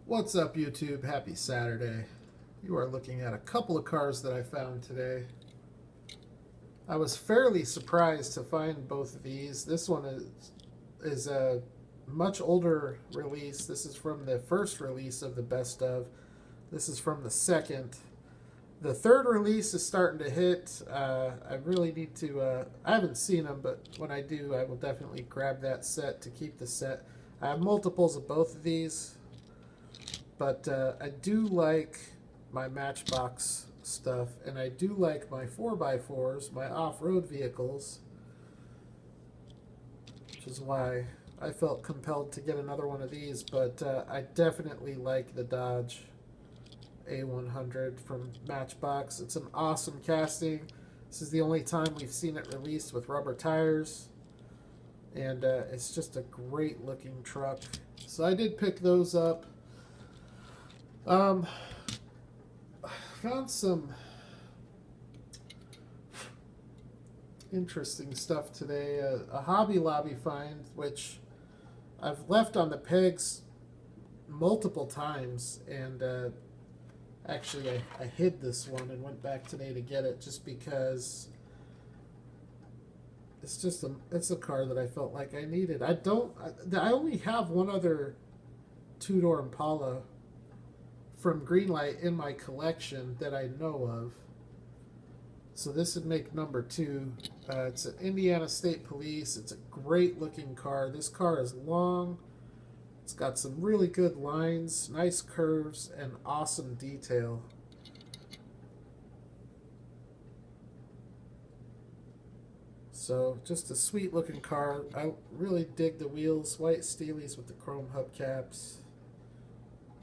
What's up, YouTube? Happy Saturday. You are looking at a couple of cars that I found today. I was fairly surprised to find both of these. This one is a much older release. This is from the first release of the best of. This is from the second. The third release is starting to hit. I really need to. I haven't seen them, but when I do, I will definitely grab that set to keep the set. I have multiples of both of these. But I do like my Matchbox stuff, and I do like my 4x4s, my off-road vehicles, which is why I felt compelled to get another one of these. But I definitely like the Dodge A100 from Matchbox. It's an awesome casting. This is the only time we've seen it released with rubber tires, and it's just a great looking truck. So I did pick those up. Found some interesting stuff today. A Hobby Lobby find, which I've left on the pegs multiple times, and actually I hid this one and went back today to get it just because it's a car that I felt like I needed. I only have one other two-door Impala from Greenlight in my collection that I know of. So this would make number 2. It's an Indiana State Police. It's a great looking car. This car is long. It's got some really good lines, nice curves, and awesome detail. So just a sweet looking car. I really dig the wheels, white Steelies with the chrome hubcaps.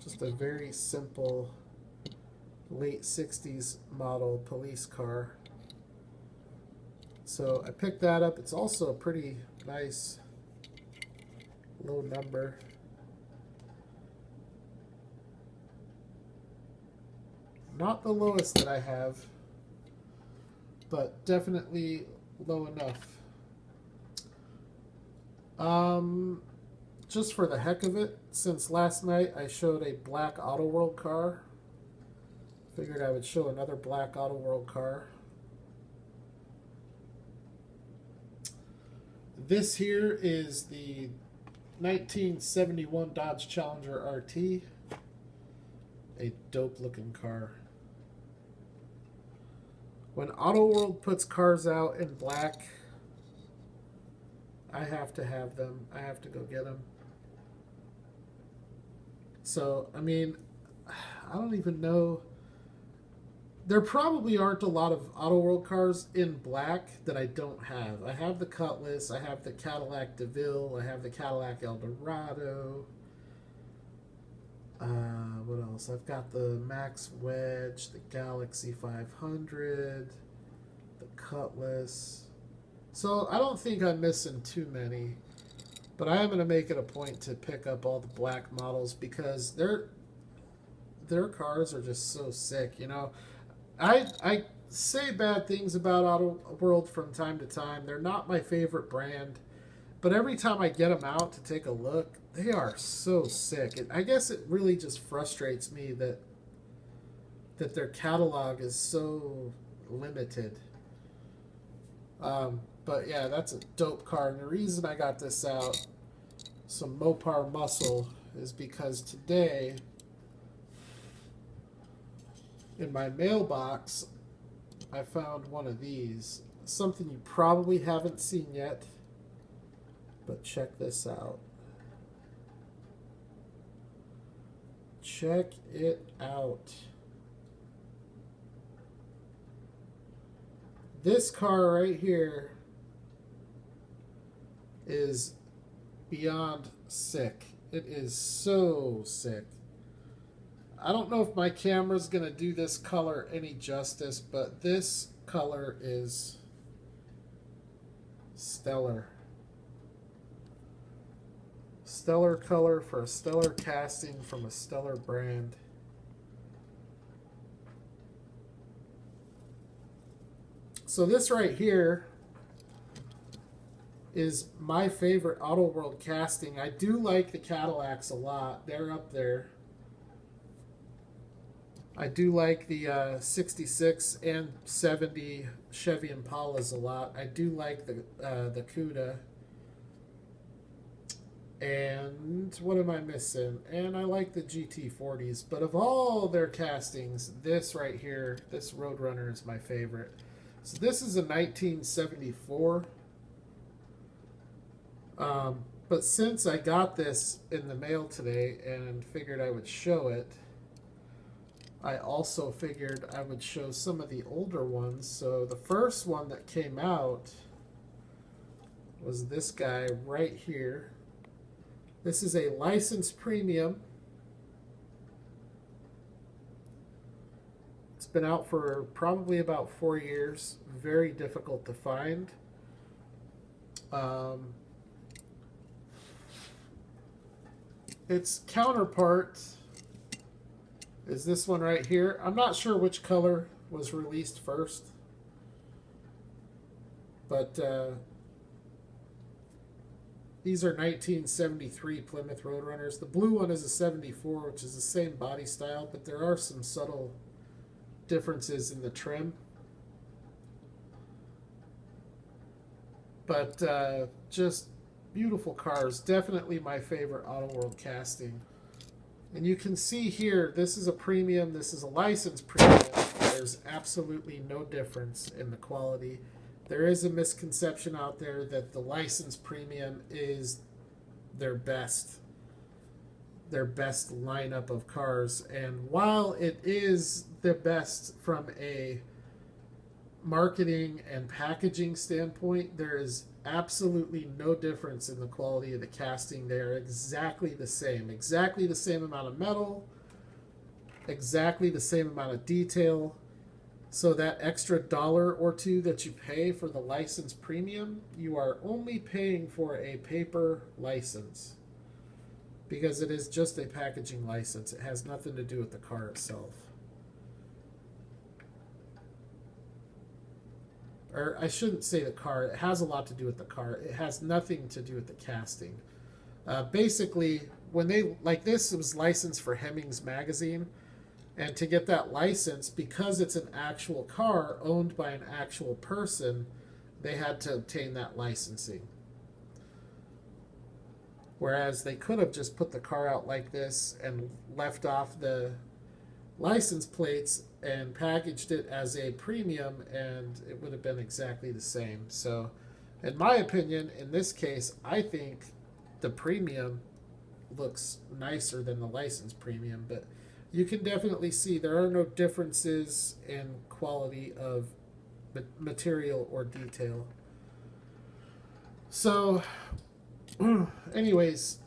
Just a very simple late 60s model police car. So I picked that up. It's also a pretty nice low number. Not the lowest that I have, but definitely low enough. Just for the heck of it, since last night I showed a black Auto World car, figured I would show another black Auto World car. This here is the 1971 Dodge Challenger RT, a dope looking car. When Auto World puts cars out in black, I have to have them. I have to go get them. So, I mean, I don't even know. There probably aren't a lot of Auto World cars in black that I don't have. I have the Cutlass, I have the Cadillac DeVille, I have the Cadillac Eldorado. What else? I've got the Max Wedge, the Galaxy 500, the Cutlass. So I don't think I'm missing too many. But I am going to make it a point to pick up all the black models because their cars are just so sick, you know. I say bad things about Auto World from time to time. They're not my favorite brand, but every time I get them out to take a look, they are so sick. I guess it really just frustrates me that their catalog is so limited. But yeah, that's a dope car. And the reason I got this out, some Mopar muscle, is because today in my mailbox I found one of these. Something you probably haven't seen yet, but check this out. Check it out. This car right here is beyond sick. It is so sick. I don't know if my camera's going to do this color any justice, but this color is stellar. Stellar color for a stellar casting from a stellar brand. So this right here is my favorite Auto World casting. I do like the Cadillacs a lot. They're up there. I do like the 66 and 70 Chevy Impalas a lot. I do like the Cuda. And what am I missing? And I like the GT40s. But of all their castings, this right here, this Roadrunner is my favorite. So this is a 1974. But since I got this in the mail today and figured I would show it, I also figured I would show some of the older ones. So the first one that came out was this guy right here. This is a licensed premium. It's been out for probably about 4 years. Very difficult to find. Its counterpart is this one right here. I'm not sure which color was released first, but these are 1973 Plymouth Roadrunners. The blue one is a 74, which is the same body style, but there are some subtle differences in the trim. But just beautiful cars. Definitely my favorite Auto World casting. And you can see here, this is a premium, this is a licensed premium. There's absolutely no difference in the quality. There is a misconception out there that the licensed premium is their best lineup of cars. And while it is the best from a marketing and packaging standpoint, there is absolutely no difference in the quality of the casting. They're exactly the same amount of metal, exactly the same amount of detail. So that extra $1 or $2 that you pay for the license premium, you are only paying for a paper license, because it is just a packaging license. It has nothing to do with the car itself. Or I shouldn't say the car. It has a lot to do with the car. It has nothing to do with the casting. Basically, when they, like this, it was licensed for Hemmings magazine. And to get that license, because it's an actual car owned by an actual person, they had to obtain that licensing. Whereas they could have just put the car out like this and left off the license plates and packaged it as a premium, and it would have been exactly the same. So, in my opinion, in this case, I think the premium looks nicer than the license premium, but you can definitely see there are no differences in quality of material or detail. So, anyways,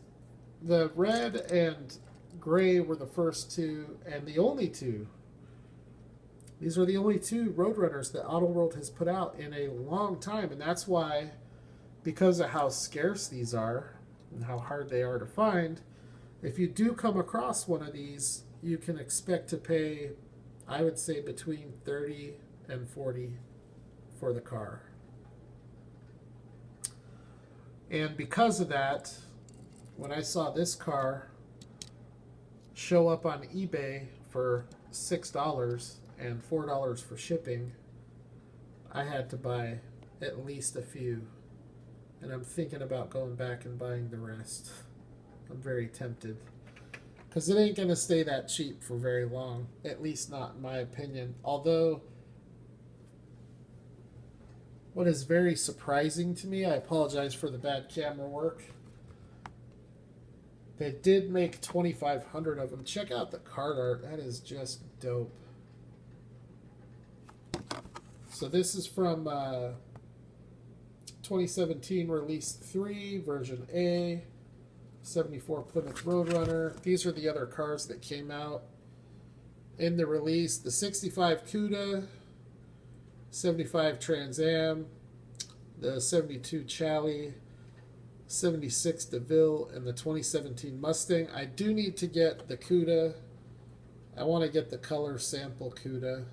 the red and gray were the first two and the only two. These are the only two Roadrunners that Auto World has put out in a long time, and that's why, because of how scarce these are and how hard they are to find, if you do come across one of these, you can expect to pay, I would say, between $30 and $40 for the car. And because of that, when I saw this car show up on eBay for $6 and $4 for shipping, I had to buy at least a few. And I'm thinking about going back and buying the rest. I'm very tempted, because it ain't going to stay that cheap for very long, at least not in my opinion. Although, what is very surprising to me, I apologize for the bad camera work, they did make 2,500 of them. Check out the card art. That is just dope. So this is from 2017 release 3, version A. 74 Plymouth Roadrunner. These are the other cars that came out in the release. The 65 Cuda, 75 Trans Am, the 72 Chally, 76 DeVille, and the 2017 Mustang. I do need to get the Cuda. I want to get the color sample Cuda.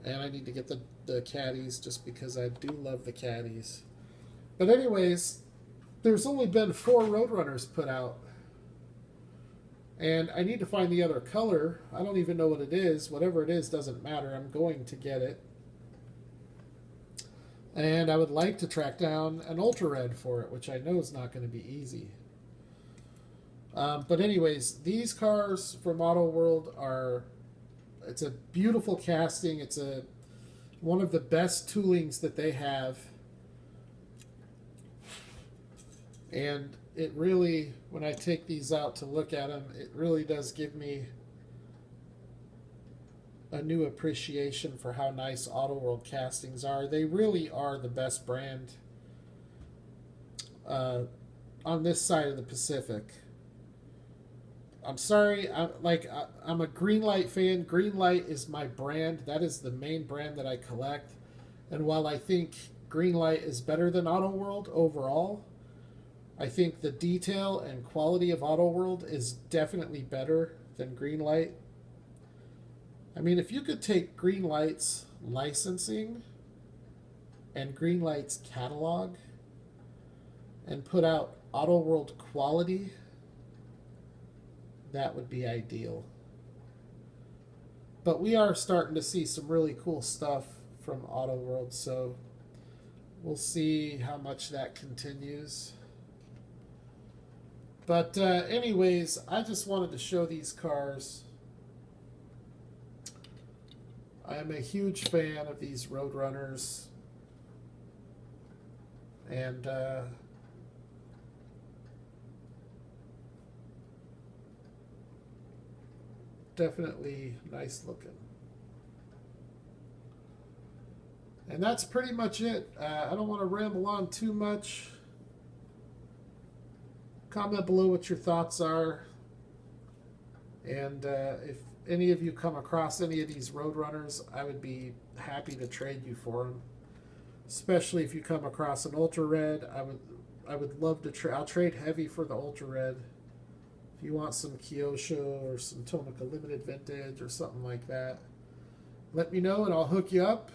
And I need to get the caddies, just because I do love the caddies. But anyways, there's only been 4 Roadrunners put out. And I need to find the other color. I don't even know what it is. Whatever it is doesn't matter. I'm going to get it. And I would like to track down an ultra red for it, which I know is not going to be easy. But anyways, these cars from Auto World are, it's a beautiful casting. It's one of the best toolings that they have. And it really, when I take these out to look at them, it really does give me a new appreciation for how nice Auto World castings are. They really are the best brand on this side of the Pacific. I'm sorry, I'm a Greenlight fan. Greenlight is my brand. That is the main brand that I collect. And while I think Greenlight is better than Auto World overall, I think the detail and quality of Auto World is definitely better than Greenlight. I mean, if you could take Greenlight's licensing and Greenlight's catalog and put out Auto World quality, that would be ideal. But we are starting to see some really cool stuff from Auto World, so we'll see how much that continues. But anyways, I just wanted to show these cars. I am a huge fan of these Roadrunners. And definitely nice looking. And that's pretty much it. I don't want to ramble on too much. Comment below what your thoughts are. And if any of you come across any of these Roadrunners, I would be happy to trade you for them. Especially if you come across an Ultra Red, I would love to trade. I'll trade heavy for the Ultra Red. If you want some Kyosho or some Tomica Limited Vintage or something like that, let me know and I'll hook you up.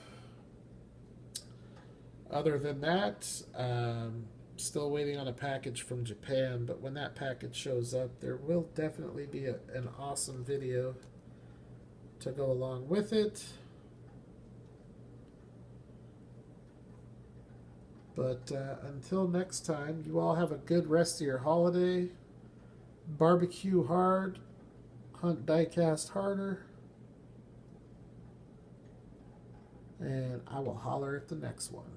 Other than that, still waiting on a package from Japan, but when that package shows up, there will definitely be an awesome video to go along with it. But until next time, you all have a good rest of your holiday. Barbecue hard, hunt diecast harder, and I will holler at the next one.